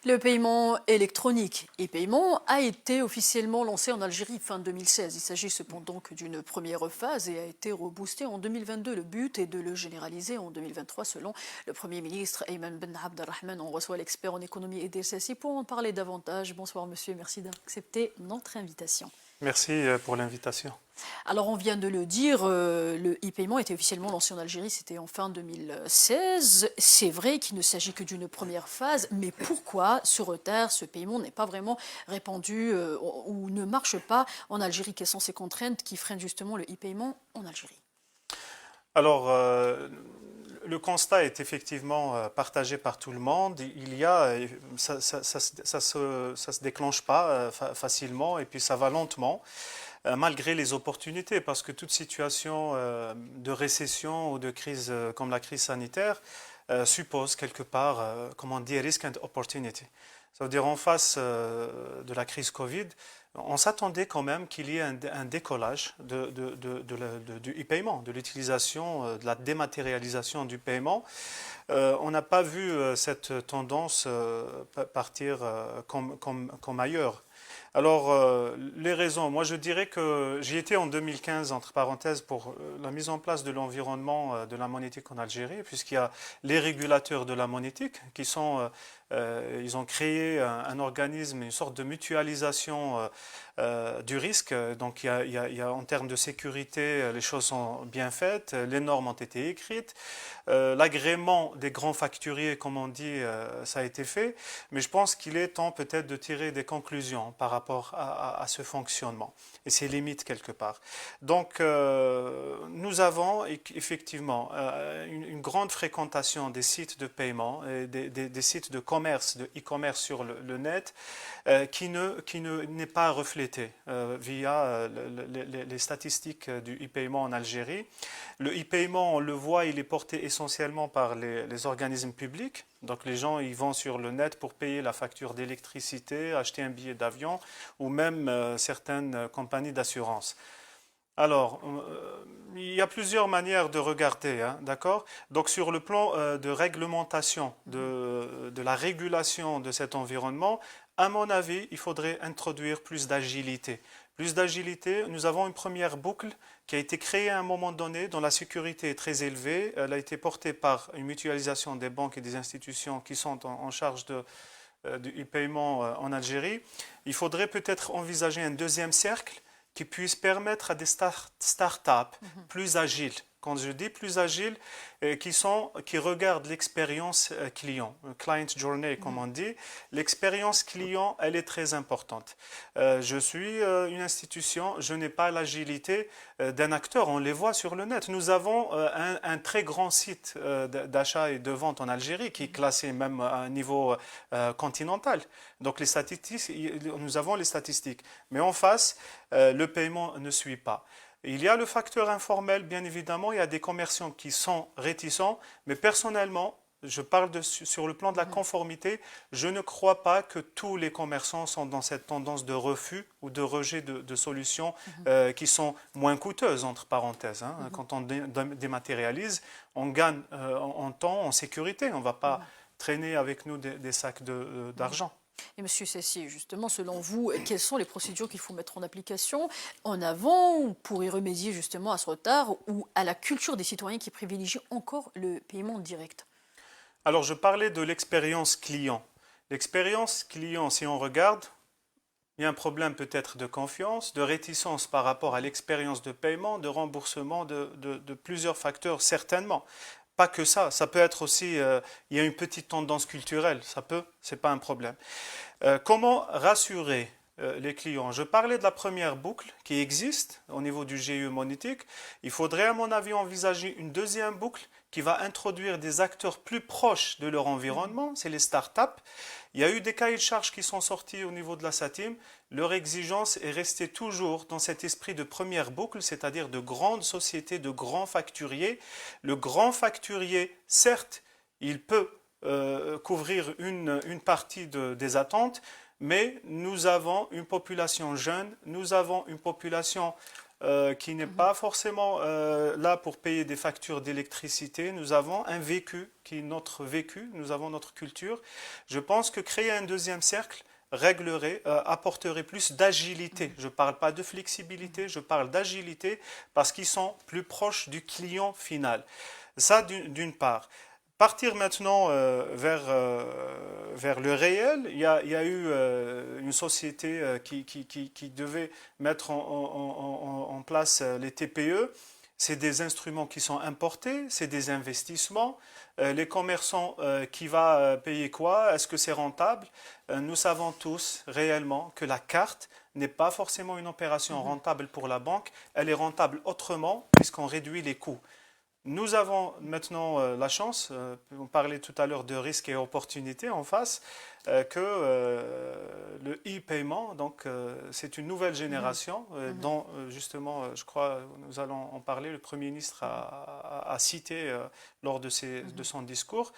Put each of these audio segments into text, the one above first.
Le paiement électronique e-paiement a été officiellement lancé en Algérie fin 2016. Il s'agit cependant que d'une première phase et a été reboosté en 2022. Le but est de le généraliser en 2023 selon le Premier ministre Ayman Ben Abdelrahman. On reçoit l'expert en économie et DSSI pour en parler davantage. Bonsoir monsieur, merci d'accepter notre invitation. Merci pour l'invitation. Alors on vient de le dire, le e-paiement était officiellement lancé en Algérie, c'était en fin 2016. C'est vrai qu'il ne s'agit que d'une première phase, mais pourquoi ce retard, ce paiement n'est pas vraiment répandu ou ne marche pas en Algérie? Quelles sont ces contraintes qui freinent justement le e-paiement en Algérie? Alors, le constat est effectivement partagé par tout le monde. Il y a, ça se déclenche pas facilement et puis ça va lentement. Malgré les opportunités, parce que toute situation de récession ou de crise comme la crise sanitaire suppose quelque part, comme on dit, risk and opportunity. Ça veut dire en face de la crise Covid, on s'attendait quand même qu'il y ait un décollage du e-paiement, de l'utilisation, de la dématérialisation du paiement. On n'a pas vu cette tendance partir comme ailleurs. Alors, les raisons, moi je dirais que j'y étais en 2015, entre parenthèses, pour la mise en place de l'environnement de la monétique en Algérie, puisqu'il y a les régulateurs de la monétique qui sont, ils ont créé un organisme, une sorte de mutualisation du risque. Donc, en termes de sécurité, les choses sont bien faites, les normes ont été écrites, l'agrément des grands facturiers, comme on dit, ça a été fait, mais je pense qu'il est temps peut-être de tirer des conclusions par rapport à ce fonctionnement et ses limites quelque part. Donc, nous avons effectivement une grande fréquentation des sites de paiement, et des sites de commerce, de e-commerce sur le net, qui n'est pas reflété via les statistiques du e-paiement en Algérie. Le e-paiement, on le voit, il est porté essentiellement par les organismes publics. Donc les gens ils vont sur le net pour payer la facture d'électricité, acheter un billet d'avion ou même certaines compagnies d'assurance. Alors, il y a plusieurs manières de regarder, hein, d'accord? Donc sur le plan de réglementation, de la régulation de cet environnement, à mon avis, il faudrait introduire plus d'agilité. Plus d'agilité, nous avons une première boucle qui a été créée à un moment donné, dont la sécurité est très élevée. Elle a été portée par une mutualisation des banques et des institutions qui sont en charge du e-paiement en Algérie. Il faudrait peut-être envisager un deuxième cercle qui puisse permettre à des start-up plus agiles. Quand je dis plus agiles, qui regardent l'expérience client, client journey comme on dit, l'expérience client, elle est très importante. Je suis une institution, je n'ai pas l'agilité d'un acteur, on les voit sur le net. Nous avons un très grand site d'achat et de vente en Algérie qui est classé même à un niveau continental. Donc les statistiques, nous avons les statistiques. Mais en face, le paiement ne suit pas. Il y a le facteur informel, bien évidemment, il y a des commerçants qui sont réticents, mais personnellement, je parle sur le plan de la conformité, je ne crois pas que tous les commerçants sont dans cette tendance de refus ou de rejet de solutions qui sont moins coûteuses, entre parenthèses. Hein. Quand on dématérialise, on gagne en temps, en sécurité, on ne va pas traîner avec nous des sacs d'argent. Et Monsieur Sessi, justement, selon vous, quelles sont les procédures qu'il faut mettre en application en avant pour y remédier justement à ce retard ou à la culture des citoyens qui privilégient encore le paiement direct? Alors, je parlais de l'expérience client. L'expérience client, si on regarde, il y a un problème peut-être de confiance, de réticence par rapport à l'expérience de paiement, de remboursement, de plusieurs facteurs, certainement. Pas que ça peut être aussi, il y a une petite tendance culturelle, c'est pas un problème. Comment rassurer les clients? Je parlais de la première boucle qui existe au niveau du GIE monétique. Il faudrait à mon avis envisager une deuxième boucle qui va introduire des acteurs plus proches de leur environnement, c'est les startups. Il y a eu des cahiers de charges qui sont sortis au niveau de la SATIM. Leur exigence est restée toujours dans cet esprit de première boucle, c'est-à-dire de grandes sociétés, de grands facturiers. Le grand facturier, certes, il peut couvrir une partie des attentes, mais nous avons une population jeune, nous avons une population qui n'est pas forcément là pour payer des factures d'électricité. Nous avons un vécu qui est notre vécu, nous avons notre culture. Je pense que créer un deuxième cercle réglerait, apporterait plus d'agilité. Je ne parle pas de flexibilité, je parle d'agilité parce qu'ils sont plus proches du client final. Ça, d'une part. Partir maintenant vers le réel, il y a eu une société qui devait mettre en place les TPE. C'est des instruments qui sont importés, c'est des investissements. Les commerçants, qui va payer quoi? Est-ce que c'est rentable? Nous savons tous réellement que la carte n'est pas forcément une opération rentable pour la banque. Elle est rentable autrement puisqu'on réduit les coûts. Nous avons maintenant la chance, on parlait tout à l'heure de risques et opportunités en face, que le e-paiement, donc c'est une nouvelle génération dont justement, je crois, nous allons en parler, le Premier ministre a cité lors de son discours.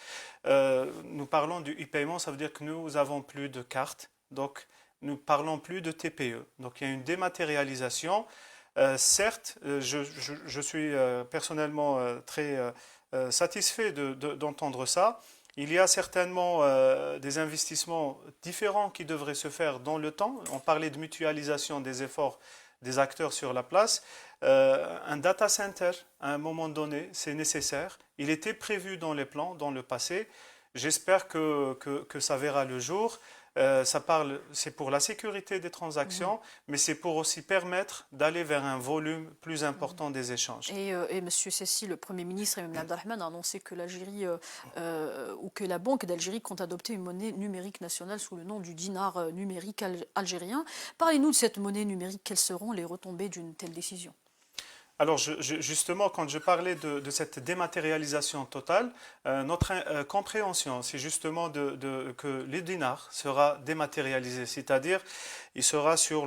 Nous parlons du e-paiement, ça veut dire que nous avons plus de cartes, donc nous parlons plus de TPE. Donc il y a une dématérialisation. Certes, je suis personnellement très satisfait d'entendre ça. Il y a certainement des investissements différents qui devraient se faire dans le temps. On parlait de mutualisation des efforts des acteurs sur la place. Un data center, à un moment donné, c'est nécessaire. Il était prévu dans les plans, dans le passé. J'espère que ça verra le jour. C'est pour la sécurité des transactions, mais c'est pour aussi permettre d'aller vers un volume plus important des échanges. Et M. Sessi, le Premier ministre, et même Abdelrahman a annoncé que l'Algérie ou que la Banque d'Algérie compte adopter une monnaie numérique nationale sous le nom du dinar numérique algérien. Parlez-nous de cette monnaie numérique. Quelles seront les retombées d'une telle décision? Alors justement, quand je parlais de cette dématérialisation totale, notre compréhension, c'est justement que le dinar sera dématérialisé, c'est-à-dire il sera sur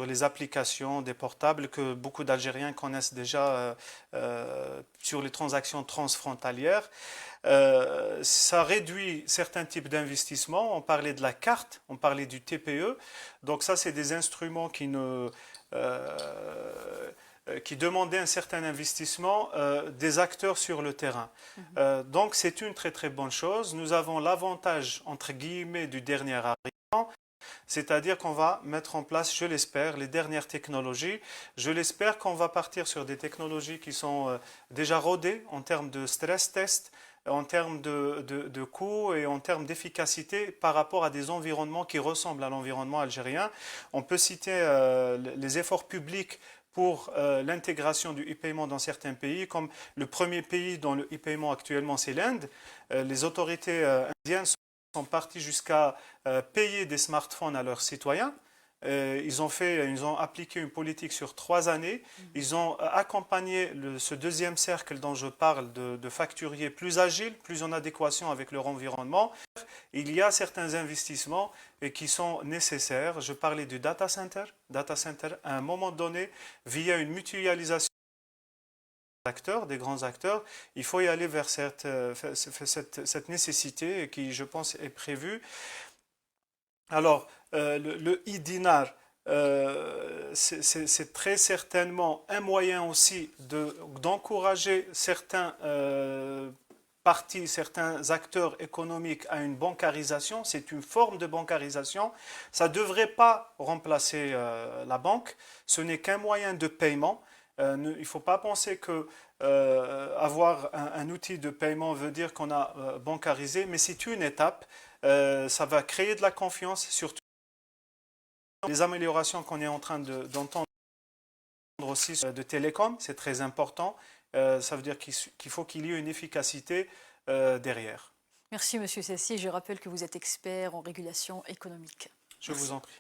les applications des portables que beaucoup d'Algériens connaissent déjà sur les transactions transfrontalières. Ça réduit certains types d'investissements. On parlait de la carte, on parlait du TPE. Donc ça, c'est des instruments qui demandaient un certain investissement des acteurs sur le terrain. Donc c'est une très très bonne chose. Nous avons l'avantage, entre guillemets, du dernier arrivant, c'est-à-dire qu'on va mettre en place, je l'espère, les dernières technologies. Je l'espère qu'on va partir sur des technologies qui sont déjà rodées en termes de stress test, en termes de coûts et en termes d'efficacité par rapport à des environnements qui ressemblent à l'environnement algérien. On peut citer les efforts publics pour l'intégration du e-paiement dans certains pays, comme le premier pays dans le e-paiement actuellement, c'est l'Inde. Les autorités indiennes sont parties jusqu'à payer des smartphones à leurs citoyens. Ils ont appliqué une politique sur 3 années. Ils ont accompagné ce deuxième cercle dont je parle de facturiers plus agiles, plus en adéquation avec leur environnement. Il y a certains investissements qui sont nécessaires. Je parlais du data center. Data center, à un moment donné, via une mutualisation des grands acteurs, il faut y aller vers cette nécessité qui, je pense, est prévue. Alors, le e-dinar, c'est très certainement un moyen aussi d'encourager certains parties, certains acteurs économiques à une bancarisation. C'est une forme de bancarisation. Ça ne devrait pas remplacer la banque. Ce n'est qu'un moyen de paiement. Il ne faut pas penser que avoir un outil de paiement veut dire qu'on a bancarisé, mais c'est une étape. Ça va créer de la confiance, surtout les améliorations qu'on est en train d'entendre aussi de télécom, c'est très important. Ça veut dire qu'il faut qu'il y ait une efficacité derrière. Merci, M. Sessi. Je rappelle que vous êtes expert en régulation économique. Je vous en prie.